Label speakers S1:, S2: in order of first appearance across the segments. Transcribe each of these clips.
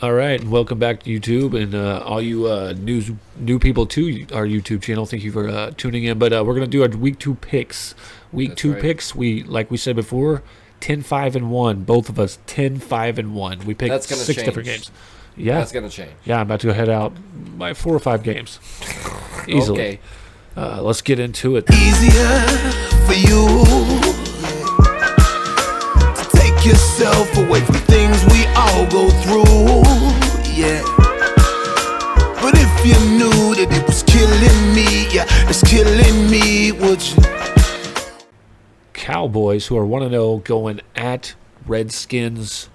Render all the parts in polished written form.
S1: All right, and welcome back to YouTube, and all you new people to our YouTube channel. Thank you for tuning in. But we're gonna do our week 2 picks. Week
S2: That's
S1: 2
S2: right.
S1: picks. Like we said before, 10-5-1. Both of us 10-5-1. We picked
S2: That's gonna
S1: 6
S2: change.
S1: different games. Yeah,
S2: That's going to change.
S1: yeah. I'm about to go head out by 4 or 5 games easily.
S2: Okay.
S1: Let's get into it.
S3: Easier for you to take yourself away from things we all go through, yeah. But if you knew that it was killing me, yeah, it's killing me, would you?
S1: Cowboys, who are 1-0, going at Redskins.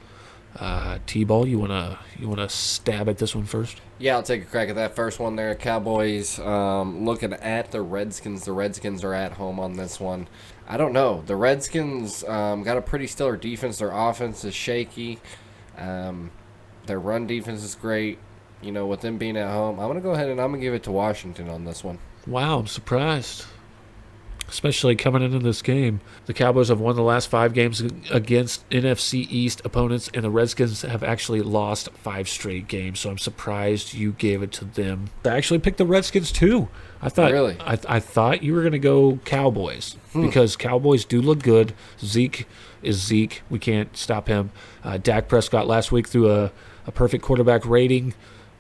S1: T-Ball, you wanna stab at this one first?
S2: Yeah, I'll take a crack at that first one there. Cowboys looking at the Redskins. The Redskins are at home on this one. I don't know. The Redskins got a pretty stellar defense. Their offense is shaky. Their run defense is great. You know, with them being at home, I'm going to go ahead and I'm going to give it to Washington on this one.
S1: Wow, I'm surprised. Especially coming into this game. The Cowboys have won the last 5 games against NFC East opponents, and the Redskins have actually lost 5 straight games, so I'm surprised you gave it to them. I actually picked the Redskins too. I thought
S2: Really?
S1: I thought you were going to go Cowboys because Cowboys do look good. Zeke is Zeke. We can't stop him. Dak Prescott last week threw a perfect quarterback rating.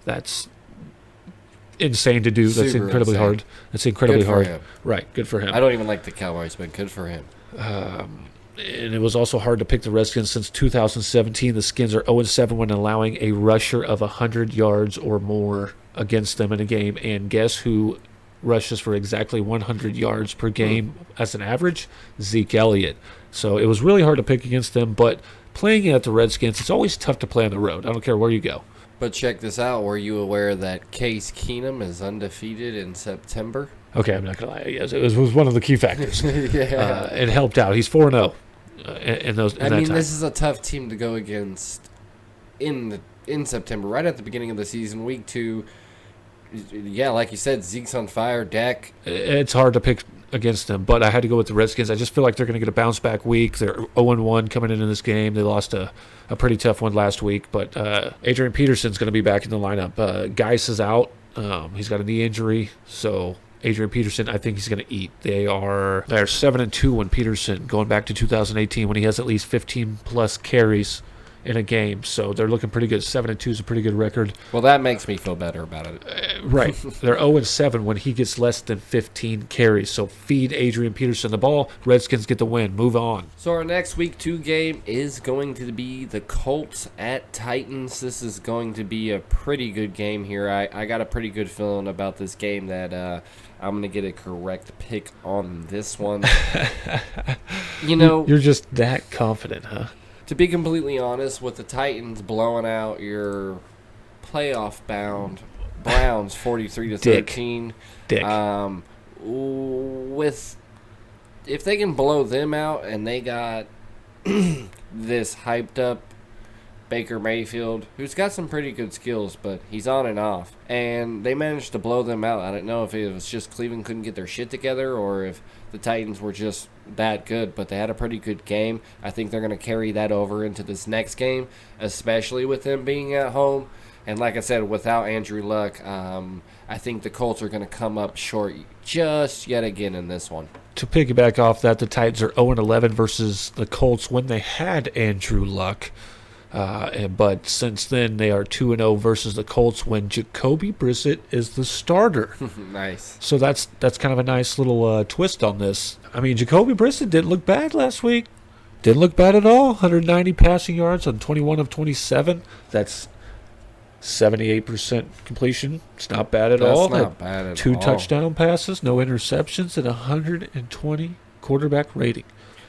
S1: That's insane to do. That's
S2: Super
S1: incredibly
S2: insane.
S1: hard. That's incredibly
S2: Good for
S1: hard.
S2: him.
S1: Right, good for him.
S2: I don't even like the Cowboys, but good for him.
S1: And it was also hard to pick the Redskins since 2017. The Skins are 0-7 when allowing a rusher of 100 yards or more against them in a game. And guess who rushes for exactly 100 yards per game as an average? Zeke Elliott. So it was really hard to pick against them, but playing at the Redskins, it's always tough to play on the road. I don't care where you go.
S2: But check this out. Were you aware that Case Keenum is undefeated in September?
S1: Okay, I'm not going to lie. Yes, it was one of the key factors.
S2: Yeah.
S1: It helped out. He's 4-0 in that
S2: I mean,
S1: time.
S2: this is a tough team to go against in September, right at the beginning of the season, week 2. Yeah, like you said, Zeke's on fire. Dak.
S1: It's hard to pick against them, but I had to go with the Redskins. I just feel like they're going to get a bounce back week. They're 0-1 coming into this game. They lost a pretty tough one last week, but Adrian Peterson's going to be back in the lineup. Geis is out. He's got a knee injury, so Adrian Peterson, I think he's going to eat. They're 7-2 when Peterson, going back to 2018, when he has at least 15 plus carries in a game. So they're looking pretty good. 7-2 is a pretty good record.
S2: Well, that makes me feel better about it.
S1: Right. They're 0-7 when he gets less than 15 carries. So feed Adrian Peterson the ball. Redskins get the win. Move on.
S2: So our next week 2 game is going to be the Colts at Titans. This is going to be a pretty good game here. I got a pretty good feeling about this game that I'm going to get a correct pick on this one. You know,
S1: You're just that confident, huh?
S2: to be completely honest, with the Titans blowing out your playoff-bound Browns 43-13,
S1: Dick.
S2: if they can blow them out and they got this hyped up Baker Mayfield, who's got some pretty good skills, but he's on and off, and they managed to blow them out. I don't know if it was just Cleveland couldn't get their shit together or if the Titans were just that good, but they had a pretty good game. I think they're going to carry that over into this next game, especially with them being at home. And like I said, without Andrew Luck, I think the Colts are going to come up short just yet again in this one.
S1: To piggyback off that, the Titans are 0-11 versus the Colts when they had Andrew Luck. But since then, they are 2-0 versus the Colts when Jacoby Brissett is the starter.
S2: Nice.
S1: So that's kind of a nice little twist on this. I mean, Jacoby Brissett didn't look bad last week. Didn't look bad at all. 190 passing yards on 21 of 27. That's 78% completion. It's not bad at all.
S2: That's not bad at
S1: 2
S2: all.
S1: touchdown passes, no interceptions, and 120 quarterback rating.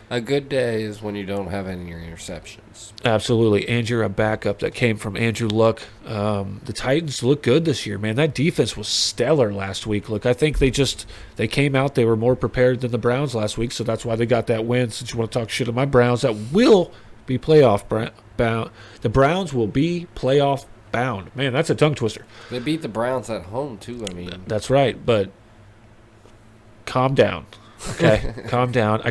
S2: A good day is when you don't have any interceptions.
S1: Absolutely. And you're a backup that came from Andrew Luck. The Titans look good this year, man. That defense was stellar last week. Look, I think they came out, they were more prepared than the Browns last week, so that's why they got that win. Since you want to talk shit on my Browns, that will be playoff bound. The Browns will be playoff bound. Man, that's a tongue twister.
S2: They beat the Browns at home, too. I mean,
S1: That's right, but calm down. Okay? Calm down.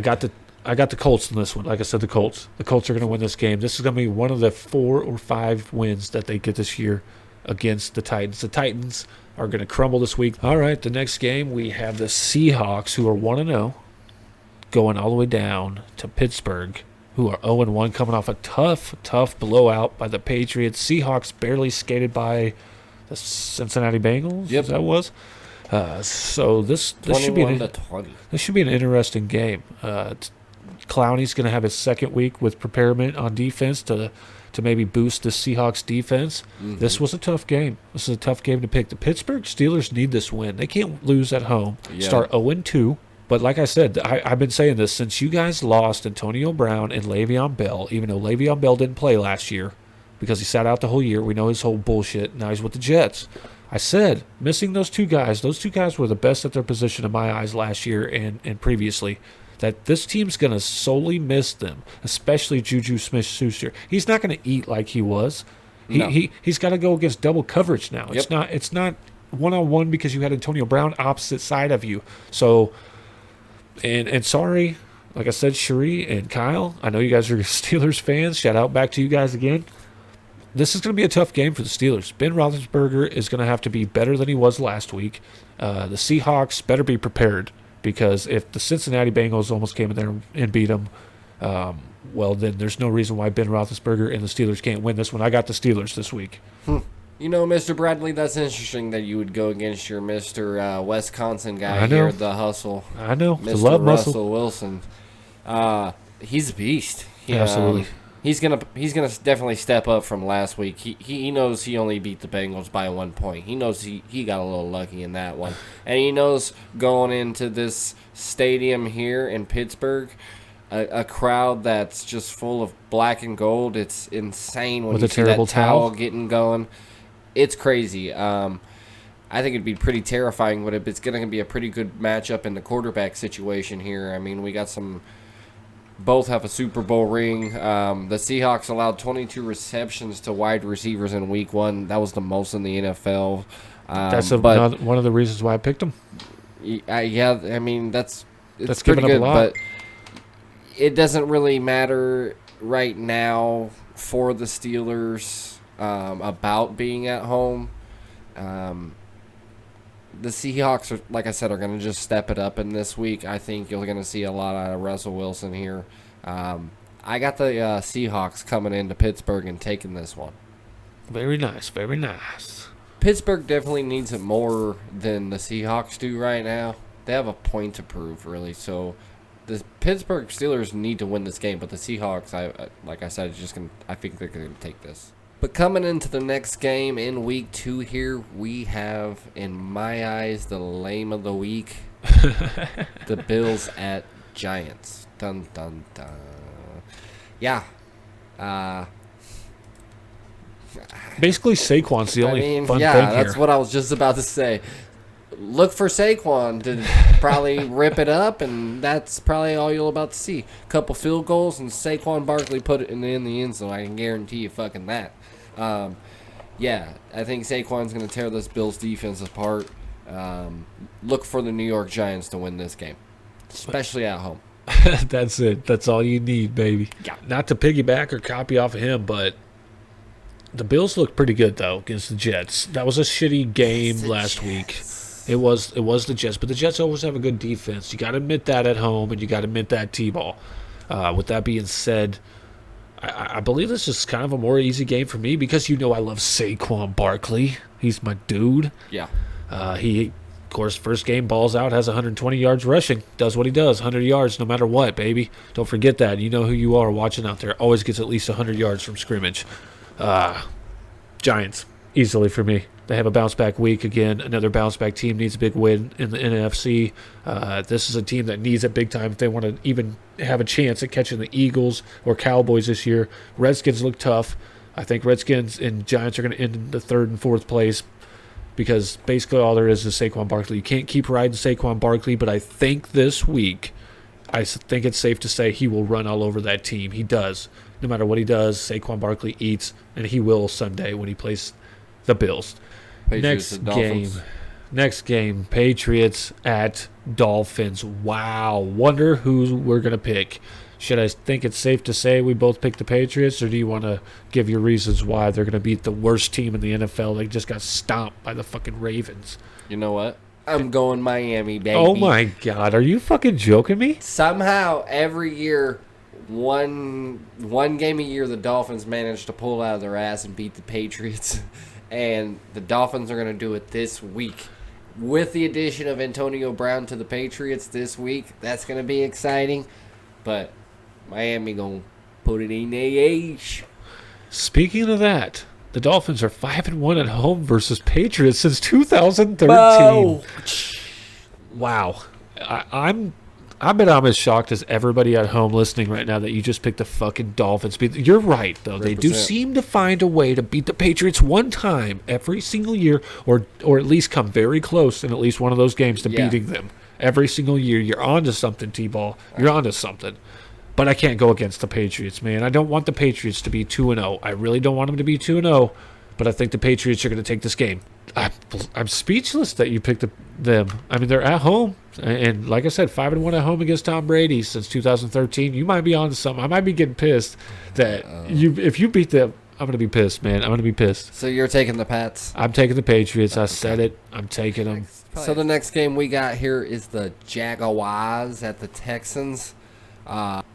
S1: I got the Colts in this one. Like I said, the Colts. The Colts are going to win this game. This is going to be one of the 4 or 5 wins that they get this year against the Titans. The Titans are going to crumble this week. All right, the next game we have the Seahawks, who are 1-0, going all the way down to Pittsburgh, who are 0-1, coming off a tough blowout by the Patriots. Seahawks barely skated by the Cincinnati Bengals.
S2: Yep.
S1: That was. So this should be
S2: 21-20.
S1: this should be an interesting game. Clowney's going to have his second week with preparement on defense to maybe boost the Seahawks defense.
S2: Mm-hmm.
S1: This was a tough game. This is a tough game to pick. The Pittsburgh Steelers need this win. They can't lose at home.
S2: Yeah.
S1: Start 0-2. But like I said, I've been saying this since you guys lost Antonio Brown and Le'Veon Bell, even though Le'Veon Bell didn't play last year because he sat out the whole year. We know his whole bullshit. Now he's with the Jets. I said, missing those two guys were the best at their position in my eyes last year and previously, that this team's going to solely miss them, especially Juju Smith-Schuster. He's not going to eat like he was.
S2: No.
S1: He's got to go against double coverage now.
S2: Yep.
S1: It's not one-on-one because you had Antonio Brown opposite side of you. So, and sorry, like I said, Cherie and Kyle, I know you guys are Steelers fans. Shout out back to you guys again. This is going to be a tough game for the Steelers. Ben Roethlisberger is going to have to be better than he was last week. The Seahawks better be prepared because if the Cincinnati Bengals almost came in there and beat them, well, then there's no reason why Ben Roethlisberger and the Steelers can't win this one. I got the Steelers this week.
S2: You know, Mr. Bradley, that's interesting that you would go against your Mr. Wisconsin guy here at the Hustle.
S1: I know.
S2: Mr.
S1: The love muscle.
S2: Russell Wilson. He's a beast.
S1: Absolutely.
S2: He's gonna definitely step up from last week. He knows he only beat the Bengals by 1 point. He knows he got a little lucky in that one, and he knows going into this stadium here in Pittsburgh, a crowd that's just full of black and gold. It's insane when
S1: With
S2: you
S1: a
S2: see
S1: terrible
S2: that towel
S1: towel.
S2: getting going. It's crazy. I think it'd be pretty terrifying, but it's going to be a pretty good matchup in the quarterback situation here. I mean, we got some. Both have a Super Bowl ring. The Seahawks allowed 22 receptions to wide receivers in Week 1. That was the most in the NFL.
S1: That's
S2: but
S1: one of the reasons why I picked them.
S2: yeah, I mean it's
S1: That's
S2: pretty
S1: giving up
S2: good,
S1: a lot.
S2: but it doesn't really matter right now for the Steelers about being at home. The Seahawks, are, like I said, are going to just step it up in this week. I think you're going to see a lot out of Russell Wilson here. I got the Seahawks coming into Pittsburgh and taking this one.
S1: Very nice. Very nice.
S2: Pittsburgh definitely needs it more than the Seahawks do right now. They have a point to prove, really. So the Pittsburgh Steelers need to win this game, but the Seahawks, like I said, I think they're going to take this. But coming into the next game in Week 2 here, we have, in my eyes, the lame of the week. The Bills at Giants. Dun, dun, dun. Yeah.
S1: Basically, Saquon's the only fun thing here.
S2: That's what I was just about to say. Look for Saquon to probably rip it up, and that's probably all you'll about to see. Couple field goals, and Saquon Barkley put it in the end zone. I can guarantee you fucking that. Yeah, I think Saquon's going to tear this Bills defense apart. Look for the New York Giants to win this game, especially at home.
S1: That's it. That's all you need, baby.
S2: Yeah.
S1: Not to piggyback or copy off of him, but the Bills look pretty good, though, against the Jets. That was a shitty game last week. It was the Jets, but the Jets always have a good defense. You got to admit that at home, and you got to admit that T-ball. With that being said, I believe this is kind of a more easy game for me because you know I love Saquon Barkley. He's my dude.
S2: Yeah.
S1: He, of course, first game balls out, has 120 yards rushing, does what he does, 100 yards no matter what, baby. Don't forget that. You know who you are watching out there. Always gets at least 100 yards from scrimmage. Giants, easily for me. They have a bounce-back week. Again, another bounce-back team needs a big win in the NFC. This is a team that needs it big time if they want to even have a chance at catching the Eagles or Cowboys this year. Redskins look tough. I think Redskins and Giants are going to end in the third and fourth place because basically all there is Saquon Barkley. You can't keep riding Saquon Barkley, but I think this week, I think it's safe to say he will run all over that team. He does. No matter what he does, Saquon Barkley eats, and he will Sunday when he plays the Bills.
S2: Patriots
S1: Next
S2: and Dolphins.
S1: game, Next game, Patriots at Dolphins. Wow. Wonder who we're going to pick. Should I think it's safe to say we both picked the Patriots, or do you want to give your reasons why they're going to beat the worst team in the NFL? They just got stomped by the fucking Ravens.
S2: You know what? I'm going Miami, baby.
S1: Oh, my God. Are you fucking joking me?
S2: Somehow, every year, one game a year, the Dolphins manage to pull out of their ass and beat the Patriots. And the Dolphins are going to do it this week. With the addition of Antonio Brown to the Patriots this week, that's going to be exciting. But Miami going to put it in the ace.
S1: Speaking of that, the Dolphins are 5-1 at home versus Patriots since 2013.
S2: Bo.
S1: Wow. I bet I'm as shocked as everybody at home listening right now that you just picked the fucking Dolphins. You're right, though. They do
S2: 100%.
S1: seem to find a way to beat the Patriots one time every single year, or at least come very close in at least one of those games to beating them. Every single year. You're on to something, T-Ball. You're on to something. But I can't go against the Patriots, man. I don't want the Patriots to be 2-0. I really don't want them to be 2-0. But I think the Patriots are going to take this game. I'm speechless that you picked them. I mean, they're at home. And like I said, 5-1 at home against Tom Brady since 2013. You might be on to something. I might be getting pissed that if you beat them, I'm going to be pissed, man. I'm going to be pissed.
S2: So you're taking the Pats?
S1: I'm taking the Patriots. I said it. I'm taking them.
S2: So the next game we got here is the Jaguars at the Texans.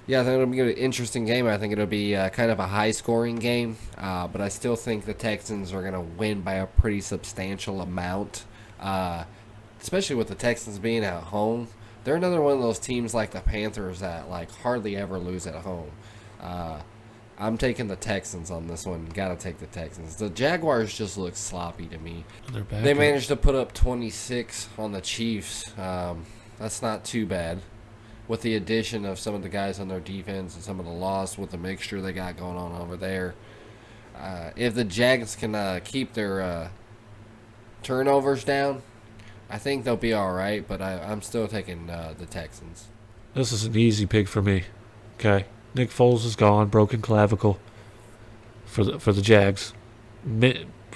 S2: Yeah, I think it'll be an interesting game. I think it'll be kind of a high-scoring game, but I still think the Texans are going to win by a pretty substantial amount, especially with the Texans being at home. They're another one of those teams like the Panthers that like hardly ever lose at home. I'm taking the Texans on this one. Gotta take the Texans. The Jaguars just look sloppy to me. They managed to put up 26 on the Chiefs. That's not too bad. With the addition of some of the guys on their defense and some of the loss with the mixture they got going on over there. If the Jags can keep their turnovers down, I think they'll be all right, but I'm still taking the Texans.
S1: This is an easy pick for me. Okay. Nick Foles is gone, broken clavicle for the Jags.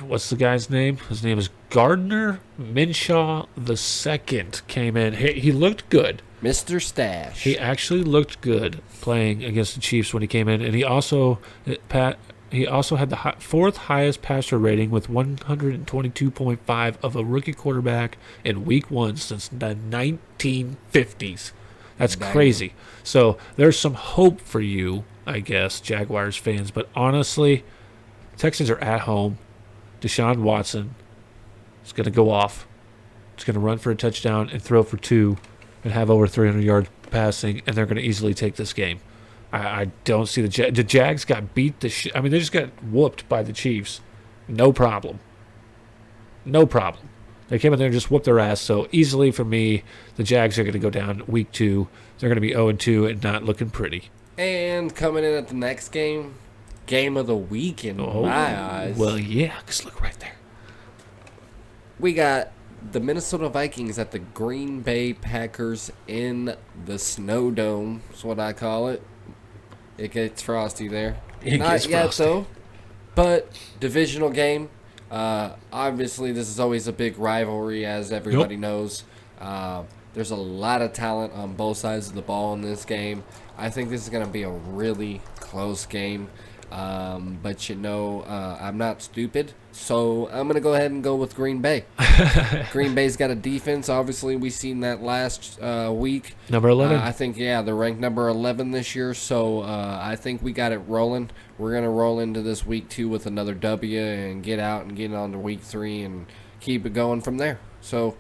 S1: What's the guy's name? His name is Gardner Minshew II came in. He looked good.
S2: Mr. Stash.
S1: He actually looked good playing against the Chiefs when he came in, and he also had the fourth highest passer rating with 122.5 of a rookie quarterback in Week 1 since the 1950s. That's crazy. So there's some hope for you, I guess, Jaguars fans. But honestly, Texans are at home. Deshaun Watson is going to go off. He's going to run for a touchdown and throw for 2 and have over 300 yards passing, and they're going to easily take this game. I don't see the Jags got beat. They just got whooped by the Chiefs. No problem. No problem. They came in there and just whooped their ass. So easily for me, the Jags are going to go down Week 2. They're going to be 0-2 and not looking pretty.
S2: And coming in at the next game of the week in my eyes.
S1: Well, yeah, because look right there.
S2: We got the Minnesota Vikings at the Green Bay Packers in the Snow Dome. That's what I call it. It gets frosty there. Not yet, though. But divisional game. Obviously, this is always a big rivalry, as everybody knows. There's a lot of talent on both sides of the ball in this game. I think this is going to be a really close game. But I'm not stupid, so I'm going to go ahead and go with Green Bay. Green Bay's got a defense. Obviously, we seen that last week.
S1: Number 11?
S2: I think, they're ranked number 11 this year, so I think we got it rolling. We're going to roll into this Week 2 with another W and get out and get on to Week 3 and keep it going from there. So,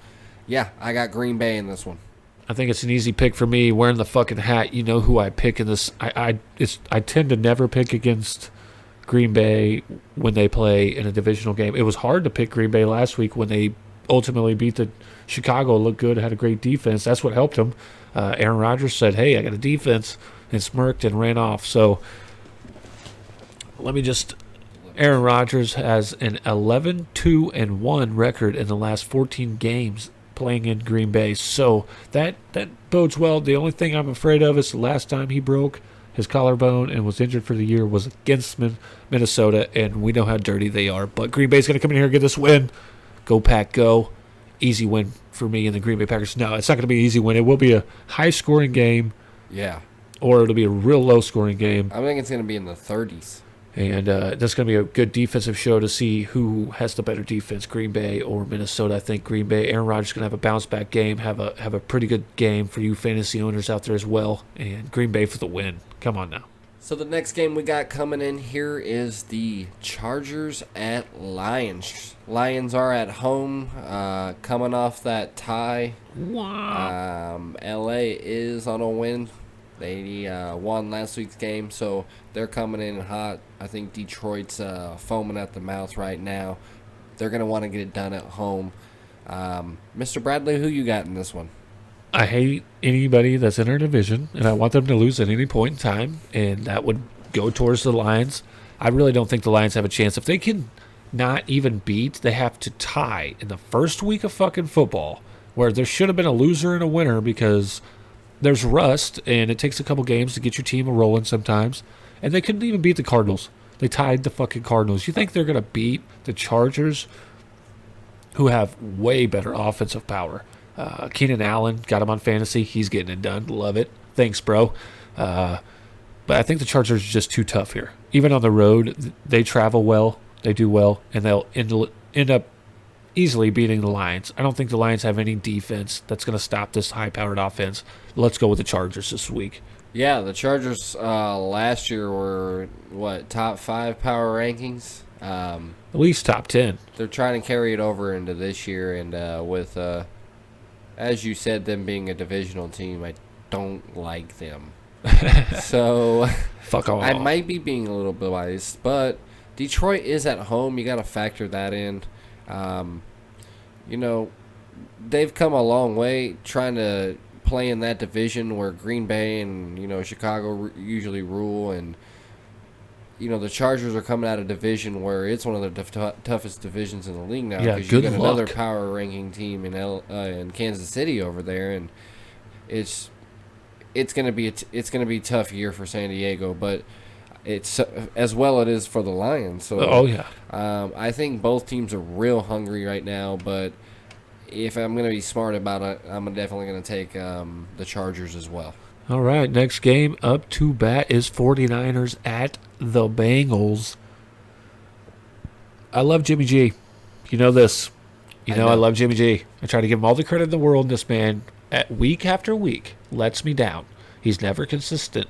S2: yeah, I got Green Bay in this one.
S1: I think it's an easy pick for me. Wearing the fucking hat, you know who I pick in this. I tend to never pick against Green Bay when they play in a divisional game. It was hard to pick Green Bay last week when they ultimately beat the Chicago. Looked good, had a great defense. That's what helped them. Aaron Rodgers said, "Hey, I got a defense," and smirked and ran off. So Aaron Rodgers has an 11-2-1 record in the last 14 games playing in Green Bay, so that bodes well. The only thing I'm afraid of is the last time he broke his collarbone and was injured for the year was against Minnesota, and we know how dirty they are. But Green Bay's going to come in here and get this win. Go Pack, go. easy win for me and the Green Bay Packers. No, it's not going to be an easy win. It will be a high-scoring game,
S2: Yeah.
S1: or it'll be a real low-scoring game.
S2: I think it's going to be in the 30s.
S1: And that's going to be a good defensive show to see who has the better defense, Green Bay or Minnesota. I think Green Bay, Aaron Rodgers is going to have a bounce-back game, have a pretty good game for you fantasy owners out there as well. And Green Bay for the win. Come on now.
S2: So the next game we got coming in here is the Chargers at Lions. Lions are at home, coming off that tie. LA is on a win. They won last week's game, so they're coming in hot. I think Detroit's foaming at the mouth right now. They're going to want to get it done at home. Mr. Bradley, who you got in this one?
S1: I hate anybody that's in our division, and I want them to lose at any point in time, and that would go towards the Lions. I really don't think the Lions have a chance. If they can not even beat, they have to tie in the first week of fucking football, where there should have been a loser and a winner because there's rust, and it takes a couple games to get your team rolling sometimes, and they couldn't even beat the Cardinals. They tied the fucking Cardinals. You think they're going to beat the Chargers, who have way better offensive power? Keenan Allen, got him on fantasy. He's getting it done. Love it. Thanks, bro. But I think the Chargers are just too tough here. Even on the road, they travel well. They do well, and they'll end up easily beating the Lions. I don't think the Lions have any defense that's going to stop this high-powered offense. Let's go with the Chargers this week.
S2: Yeah, the Chargers last year were, top 5 power rankings?
S1: At least top 10.
S2: They're trying to carry it over into this year, and with, as you said, them being a divisional team, I don't like them. So
S1: Fuck all.
S2: I might be being a little bit biased, but Detroit is at home. You got to factor that in. They've come a long way trying to play in that division where Green Bay and, Chicago usually rule. And, the Chargers are coming out of a division where it's one of the toughest divisions in the league now.
S1: Yeah,
S2: because
S1: good
S2: you got
S1: luck.
S2: another power ranking team in Kansas City over there. And it's going to be a tough year for San Diego, but it's as well it is for the Lions. So
S1: Oh, yeah.
S2: I think both teams are real hungry right now, but if I'm going to be smart about it, I'm definitely going to take the Chargers as well.
S1: All right, next game up to bat is 49ers at the Bengals. I love Jimmy G. You know this. I love Jimmy G. I try to give him all the credit in the world. This man, at week after week, lets me down. He's never consistent.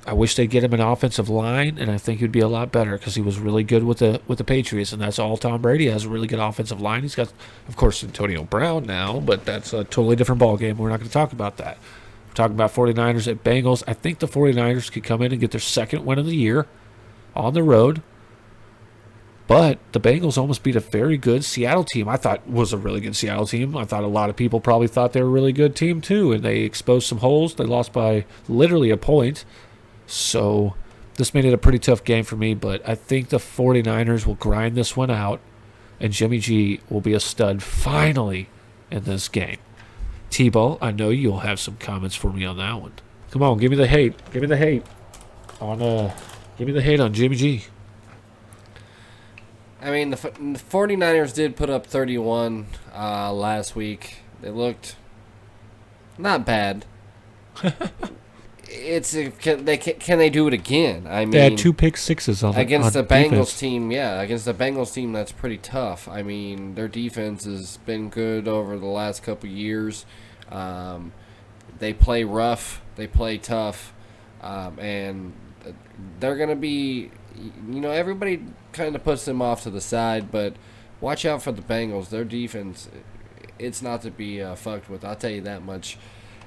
S1: I wish they'd get him an offensive line, and I think he'd be a lot better because he was really good with the Patriots, and that's all Tom Brady has, a really good offensive line. He's got, of course, Antonio Brown now, but that's a totally different ballgame. We're not going to talk about that. We're talking about 49ers at Bengals. I think the 49ers could come in and get their second win of the year on the road, but the Bengals almost beat a very good Seattle team. I thought was a really good Seattle team. I thought a lot of people probably thought they were a really good team too, and they exposed some holes. They lost by literally a point. So this made it a pretty tough game for me, but I think the 49ers will grind this one out, and Jimmy G will be a stud finally in this game. T-Ball, I know you'll have some comments for me on that one. Come on, give me the hate. Give me the hate on Jimmy G.
S2: I mean, the 49ers did put up 31 last week. They looked not bad. Can they do it again? I mean,
S1: They had 2 pick sixes on
S2: against the
S1: defense.
S2: Bengals team. Yeah, against the Bengals team, that's pretty tough. I mean, their defense has been good over the last couple years. They play rough, they play tough, and they're gonna be. Everybody kind of puts them off to the side, but watch out for the Bengals. Their defense, it's not to be fucked with. I'll tell you that much.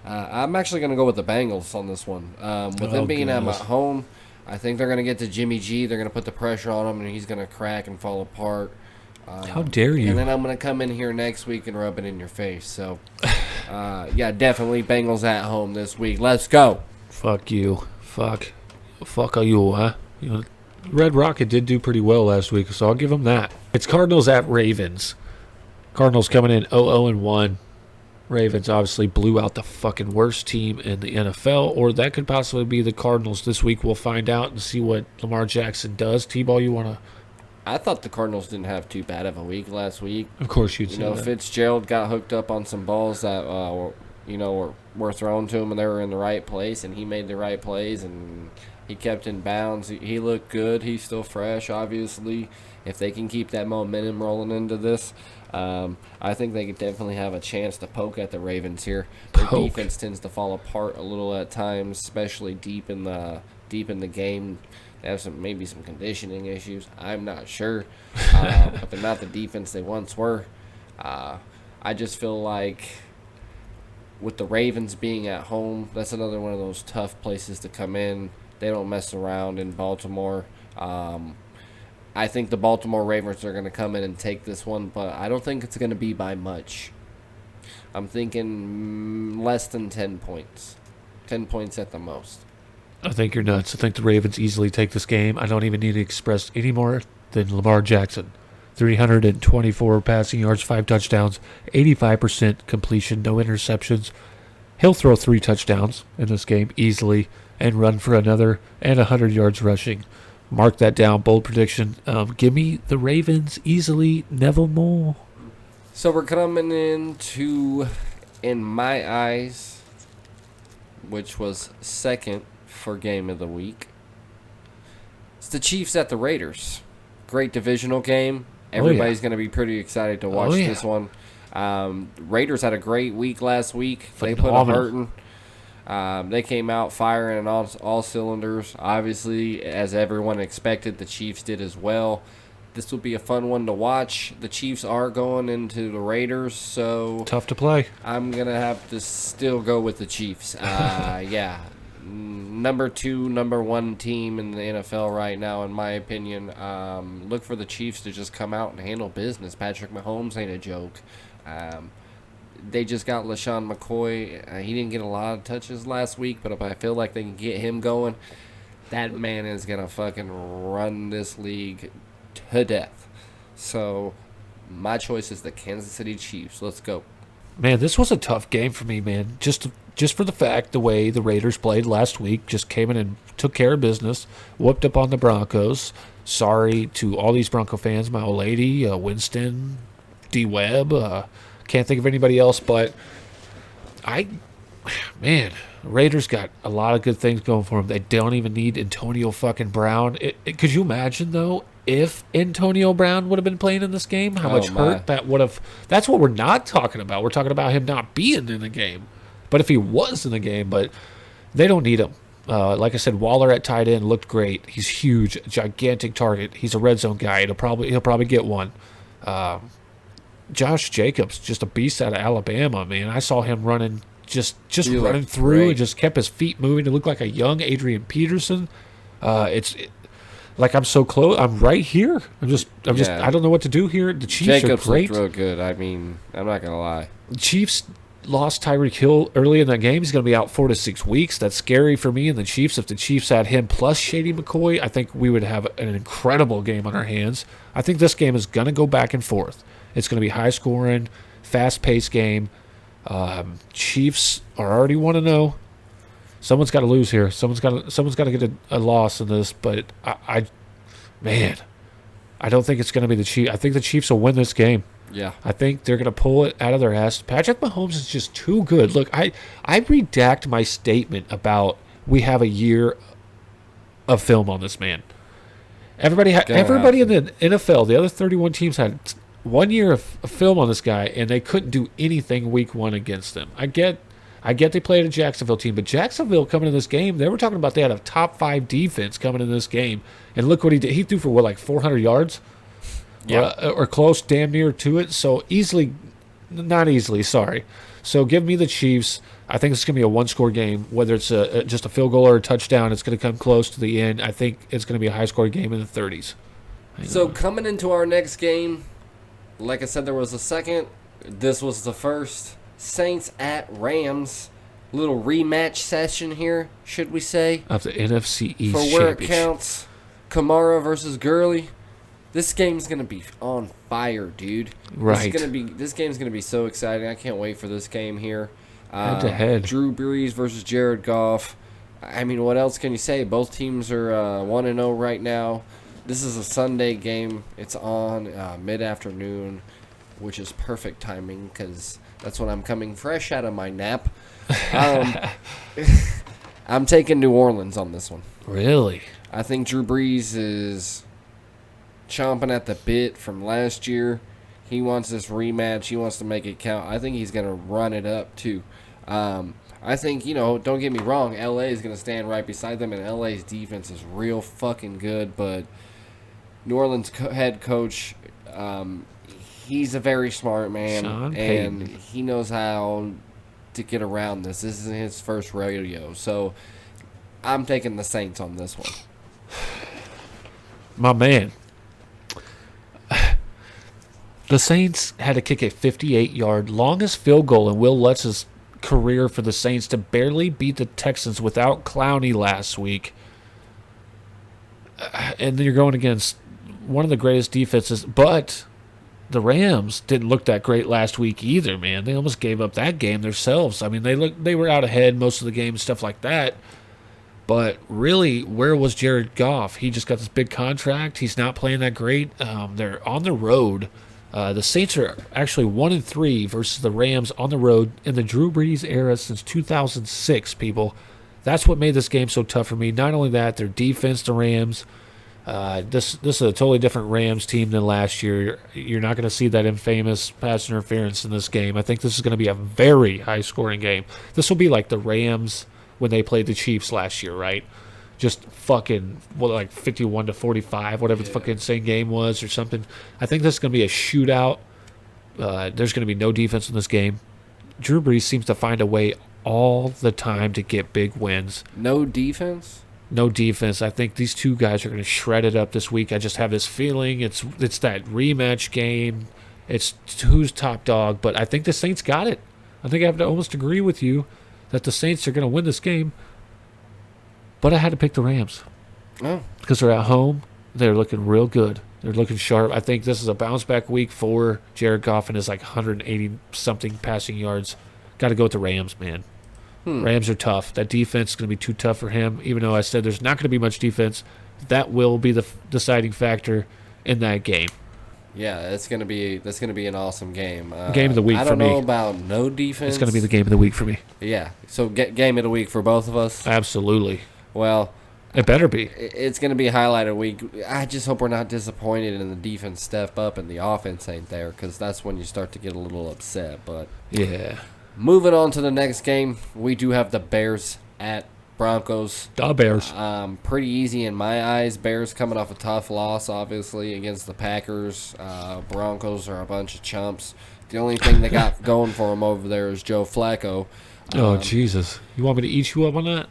S2: I'm actually going to go with the Bengals on this one. With them being at home, I think they're going to get to Jimmy G. They're going to put the pressure on him, and he's going to crack and fall apart.
S1: How dare you?
S2: And then I'm going to come in here next week and rub it in your face. So, yeah, definitely Bengals at home this week. Let's go.
S1: Fuck you. Fuck are you, huh? Red Rocket did do pretty well last week, so I'll give them that. It's Cardinals at Ravens. Cardinals coming in 0-1. Ravens obviously blew out the fucking worst team in the NFL, or that could possibly be the Cardinals. This week we'll find out and see what Lamar Jackson does. T-Ball, you want to
S2: I thought the Cardinals didn't have too bad of a week last week.
S1: Of course you'd
S2: You
S1: say
S2: know,
S1: that.
S2: Fitzgerald got hooked up on some balls that were thrown to him, and they were in the right place, and he made the right plays, and he kept in bounds. He looked good. He's still fresh, obviously. If they can keep that momentum rolling into this, I think they could definitely have a chance to poke at the Ravens here. Their
S1: Poke.
S2: defense tends to fall apart a little at times, especially deep in the game. They have maybe some conditioning issues. I'm not sure, but they're not the defense they once were. I just feel like with the Ravens being at home, that's another one of those tough places to come in. They don't mess around in Baltimore. I think the Baltimore Ravens are going to come in and take this one, but I don't think it's going to be by much. I'm thinking less than 10 points. 10 points at the most.
S1: I think you're nuts. I think the Ravens easily take this game. I don't even need to express any more than Lamar Jackson. 324 passing yards, 5 touchdowns, 85% completion, no interceptions. He'll throw 3 touchdowns in this game easily and run for another and 100 yards rushing. Mark that down. Bold prediction. Give me the Ravens easily. Neville Moore.
S2: So we're coming into, in my eyes, which was second for game of the week. It's the Chiefs at the Raiders. Great divisional game. Everybody's going to be pretty excited to watch this one. Raiders had a great week last week. They put a hurting. They came out firing on all cylinders. Obviously, as everyone expected, the Chiefs did as well. This will be a fun one to watch. The Chiefs are going into the Raiders, so
S1: Tough to play.
S2: I'm going to have to still go with the Chiefs. Yeah. Number 2, number 1 team in the NFL right now, in my opinion. Look for the Chiefs to just come out and handle business. Patrick Mahomes ain't a joke. They just got LaShawn McCoy. He didn't get a lot of touches last week, but if I feel like they can get him going, that man is going to fucking run this league to death. So my choice is the Kansas City Chiefs. Let's go.
S1: Man, this was a tough game for me, man. Just for the fact the way the Raiders played last week, just came in and took care of business, whooped up on the Broncos. Sorry to all these Bronco fans, my old lady, Winston, D. Webb. Can't think of anybody else, but Raiders got a lot of good things going for them. They don't even need Antonio fucking Brown. Could you imagine, though, if Antonio Brown would have been playing in this game? How much hurt that would have... That's what we're not talking about. We're talking about him not being in the game. But if he was in the game, but they don't need him. Like I said, Waller at tight end looked great. He's huge, gigantic target. He's a red zone guy. He'll probably get one. Josh Jacobs, just a beast out of Alabama, man. I saw him running, just running through
S2: great.
S1: and just kept his feet moving. It looked like a young Adrian Peterson. Like I'm so close. I'm right here. I don't know what to do here. The Chiefs
S2: Jacobs
S1: are great.
S2: looked real good. I mean, I'm not going to lie.
S1: The Chiefs lost Tyreek Hill early in that game. He's going to be out 4 to 6 weeks. That's scary for me and the Chiefs. If the Chiefs had him plus Shady McCoy, I think we would have an incredible game on our hands. I think this game is going to go back and forth. It's going to be high scoring, fast paced game. Chiefs are already 1-0. Someone's got to lose here. Someone's got to get a loss in this. But I don't think it's going to be the Chiefs. I think the Chiefs will win this game.
S2: Yeah.
S1: I think they're going to pull it out of their ass. Patrick Mahomes is just too good. Look, I redact my statement about we have a year of film on this man. Everybody in the NFL, the other 31 teams had 1 year of film on this guy, and they couldn't do anything week 1 against them. I get they played a Jacksonville team, but Jacksonville coming in this game, they were talking about they had a top 5 defense coming in this game, and look what he did. He threw for, like 400 yards?
S2: Yeah.
S1: Or close, damn near to it. So not easily, sorry. So give me the Chiefs. I think it's going to be a one-score game. Whether it's just a field goal or a touchdown, it's going to come close to the end. I think it's going to be a high-scoring game in the 30s.
S2: So coming into our next game, like I said, there was a second. This was the first. Saints at Rams. Little rematch session here, should we say?
S1: Of the NFC East
S2: For where it
S1: Championship.
S2: counts, Kamara versus Gurley. This game's gonna be on fire, dude.
S1: Right.
S2: This game's gonna be so exciting. I can't wait for this game here.
S1: Head to head.
S2: Drew Brees versus Jared Goff. I mean, what else can you say? Both teams are 1-0 right now. This is a Sunday game. It's on mid-afternoon, which is perfect timing because that's when I'm coming fresh out of my nap. I'm taking New Orleans on this one.
S1: Really?
S2: I think Drew Brees is chomping at the bit from last year. He wants this rematch. He wants to make it count. I think he's going to run it up, too. I think, don't get me wrong, LA is going to stand right beside them, and LA's defense is real fucking good, but New Orleans head coach, he's a very smart man,
S1: Sean
S2: and
S1: Payton.
S2: he knows how to get around this. This isn't his first rodeo, so I'm taking the Saints on this one.
S1: My man. The Saints had to kick a 58-yard longest field goal in Will Lutz's career for the Saints to barely beat the Texans without Clowney last week. And then you're going against one of the greatest defenses, but the Rams didn't look that great last week either, man. They almost gave up that game themselves. I mean, they were out ahead most of the game and stuff like that. But really, where was Jared Goff? He just got this big contract. He's not playing that great. They're on the road. The Saints are actually 1-3 versus the Rams on the road in the Drew Brees era since 2006, people. That's what made this game so tough for me. Not only that, their defense, the Rams. This is a totally different Rams team than last year. You're not going to see that infamous pass interference in this game. I think this is going to be a very high-scoring game. This will be like the Rams when they played the Chiefs last year, right? Just fucking, like 51-45, whatever the fucking insane game was or something. I think this is going to be a shootout. There's going to be no defense in this game. Drew Brees seems to find a way all the time to get big wins.
S2: No defense?
S1: No defense. I think these two guys are going to shred it up this week. I just have this feeling it's that rematch game. It's who's top dog, but I think the Saints got it. I think I have to almost agree with you that the Saints are going to win this game. But I had to pick the Rams.
S2: Oh.
S1: Because they're at home. They're looking real good. They're looking sharp. I think this is a bounce-back week for Jared Goff and his 180-something passing yards. Got to go with the Rams, man. Rams are tough. That defense is going to be too tough for him. Even though I said there's not going to be much defense, that will be the deciding factor in that game.
S2: Yeah, that's gonna be an awesome game.
S1: Game of the week
S2: I
S1: for
S2: don't
S1: me.
S2: know about no defense.
S1: It's going to be the game of the week for me.
S2: Yeah. So game of the week for both of us.
S1: Absolutely.
S2: Well,
S1: It better be.
S2: it's gonna be a highlighted week. I just hope we're not disappointed in the defense step up and the offense ain't there, because that's when you start to get a little upset. But
S1: Yeah.
S2: moving on to the next game, we do have the Bears at Broncos.
S1: The Bears.
S2: Pretty easy in my eyes. Bears coming off a tough loss, obviously, against the Packers. Broncos are a bunch of chumps. The only thing they got going for them over there is Joe Flacco.
S1: Oh, Jesus. You want me to eat you up on that?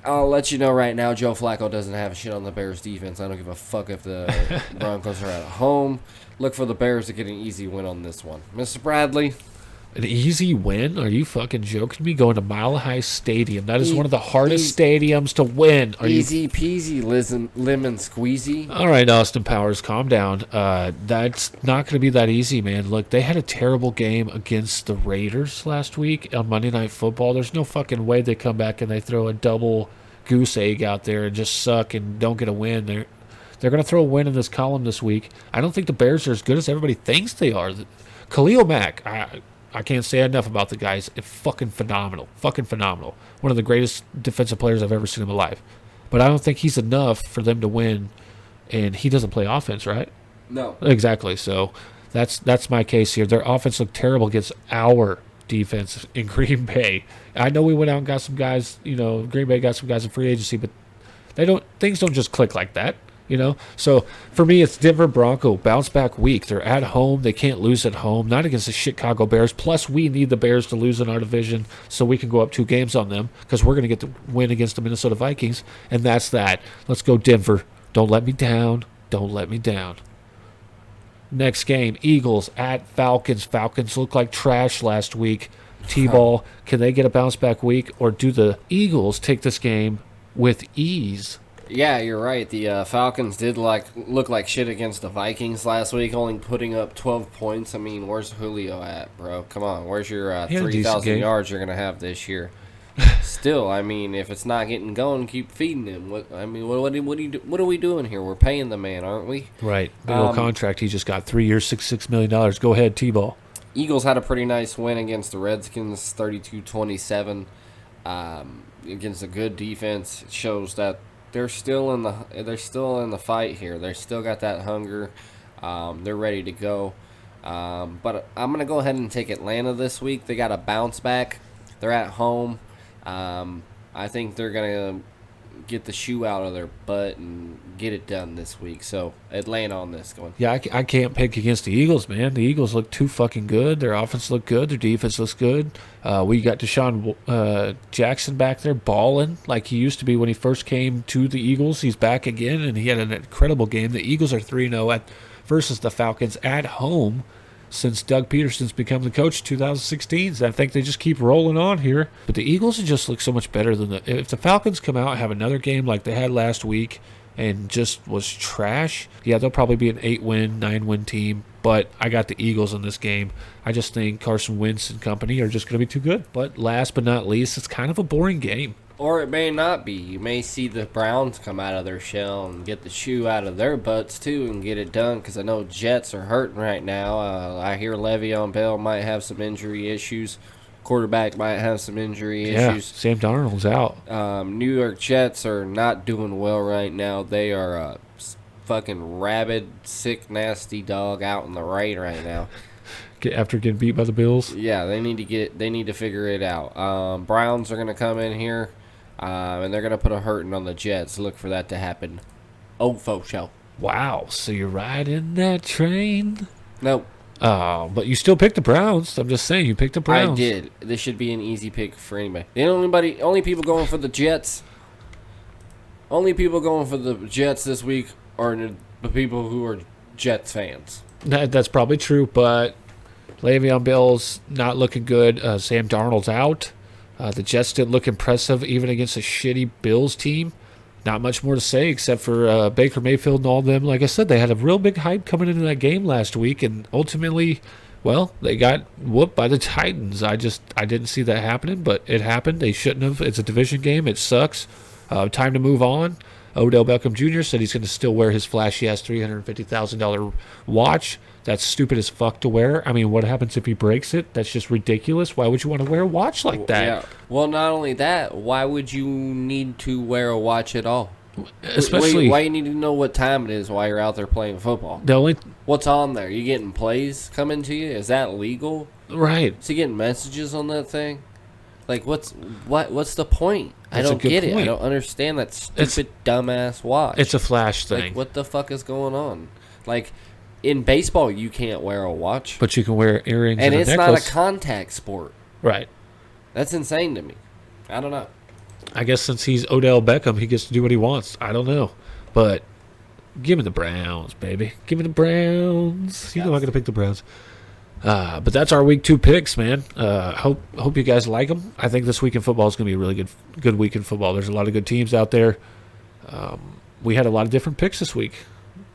S2: I'll let you know right now, Joe Flacco doesn't have shit on the Bears defense. I don't give a fuck if the Broncos are at home. Look for the Bears to get an easy win on this one. Mr. Bradley?
S1: An easy win? Are you fucking joking me? Going to Mile High Stadium. That is one of the hardest stadiums to win. Are
S2: Easy peasy, lemon squeezy.
S1: All right, Austin Powers, calm down. That's not going to be that easy, man. Look, they had a terrible game against the Raiders last week on Monday Night Football. There's no fucking way they come back and they throw a double goose egg out there and just suck and don't get a win. They're going to throw a win in this column this week. I don't think the Bears are as good as everybody thinks they are. Khalil Mack, I can't say enough about the guy. He's fucking phenomenal. Fucking phenomenal. One of the greatest defensive players I've ever seen in my life. But I don't think he's enough for them to win. And he doesn't play offense, right?
S2: No.
S1: Exactly. So that's my case here. Their offense looked terrible against our defense in Green Bay. I know we went out and got some guys, Green Bay got some guys in free agency, but things don't just click like that. So for me, it's Denver Bronco bounce back week. They're at home. They can't lose at home, not against the Chicago Bears. Plus, we need the Bears to lose in our division so we can go up 2 games on them, because we're going to get the win against the Minnesota Vikings, and that's that. Let's go Denver. Don't let me down. Don't let me down. Next game, Eagles at Falcons. Falcons looked like trash last week. T-ball, can they get a bounce back week, or do the Eagles take this game with ease?
S2: Yeah, you're right. The Falcons did look like shit against the Vikings last week, only putting up 12 points. I mean, where's Julio at, bro? Come on, where's your
S1: He had a decent
S2: 3,000
S1: game.
S2: yards you're going to have this year? Still, I mean, if it's not getting going, keep feeding him. What are we doing here? We're paying the man, aren't we?
S1: Right. Big old contract he just got. 3 years, $66 million. Go ahead, T-Ball.
S2: Eagles had a pretty nice win against the Redskins, 32-27, against a good defense. It shows that they're still in the fight here. They still got that hunger. They're ready to go. But I'm gonna go ahead and take Atlanta this week. They got a bounce back. They're at home. I think they're gonna get the shoe out of their butt and get it done this week. So Atlanta on this one.
S1: Yeah, I can't pick against the Eagles, man. The Eagles look too fucking good. Their offense look good. Their defense looks good. We got Deshaun Jackson back there balling like he used to be when he first came to the Eagles. He's back again, and he had an incredible game. The Eagles are 3-0 versus the Falcons at home since Doug Peterson's become the coach in 2016. So I think they just keep rolling on here. But the Eagles just look so much better than if the Falcons come out and have another game like they had last week and just was trash, yeah, they'll probably be an 8-win, 9-win team. But I got the Eagles in this game. I just think Carson Wentz and company are just going to be too good. But last but not least, it's kind of a boring game.
S2: Or it may not be. You may see the Browns come out of their shell and get the shoe out of their butts, too, and get it done, because I know Jets are hurting right now. I hear Le'Veon Bell might have some injury issues. Quarterback might have some injury issues.
S1: Sam Darnold's out.
S2: New York Jets are not doing well right now. They are a fucking rabid, sick, nasty dog out in the rain right now.
S1: After getting beat by the Bills?
S2: Yeah, they need to figure it out. Browns are going to come in here. And they're going to put a hurting on the Jets. Look for that to happen. Faux show.
S1: Wow, so you're riding that train?
S2: Nope.
S1: Oh, but you still picked the Browns. I'm just saying, you picked the Browns.
S2: I did. This should be an easy pick for anybody. The only people going for the Jets. Only people going for the Jets this week are the people who are Jets fans.
S1: That's probably true, but Le'Veon Bell's not looking good. Sam Darnold's out. The Jets didn't look impressive even against a shitty Bills team. Not much more to say except for Baker Mayfield and all of them. Like I said, they had a real big hype coming into that game last week, and ultimately, well, they got whooped by the Titans. I didn't see that happening, but it happened. They shouldn't have. It's a division game. It sucks. Time to move on. Odell Beckham Jr. said he's going to still wear his flashy-ass $350,000 watch. That's stupid as fuck to wear. I mean, what happens if he breaks it? That's just ridiculous. Why would you want to wear a watch like that?
S2: Yeah. Well, not only that, why would you need to wear a watch at all?
S1: Especially,
S2: why you need to know what time it is while you're out there playing football? What's on there? You getting plays coming to you? Is that legal?
S1: Right.
S2: Is he getting messages on that thing? Like, what's the point?
S1: That's
S2: I don't get
S1: point.
S2: it. I don't understand that stupid dumbass watch.
S1: It's a flash thing.
S2: Like, what the fuck is going on? Like, in baseball, you can't wear a watch.
S1: But you can wear earrings and a necklace.
S2: And it's not a contact sport.
S1: Right.
S2: That's insane to me. I don't know.
S1: I guess since he's Odell Beckham, he gets to do what he wants. I don't know. But give me the Browns, baby. Give me the Browns. You know I'm going to pick the Browns. But that's our week 2 picks, man. Hope you guys like them. I think this week in football is going to be a really good week in football. There's a lot of good teams out there. We had a lot of different picks this week.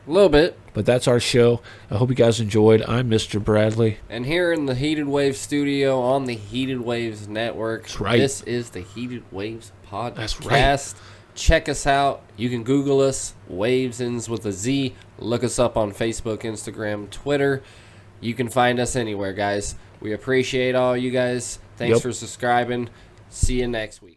S2: A little bit.
S1: But that's our show. I hope you guys enjoyed. I'm Mr. Bradley.
S2: And here in the Heated Waves studio on the Heated Waves Network.
S1: That's right.
S2: This is the Heated Waves Podcast.
S1: That's right.
S2: Check us out. You can Google us. Waves ends with a Z. Look us up on Facebook, Instagram, Twitter. You can find us anywhere, guys. We appreciate all you guys. Thanks for subscribing. See you next week.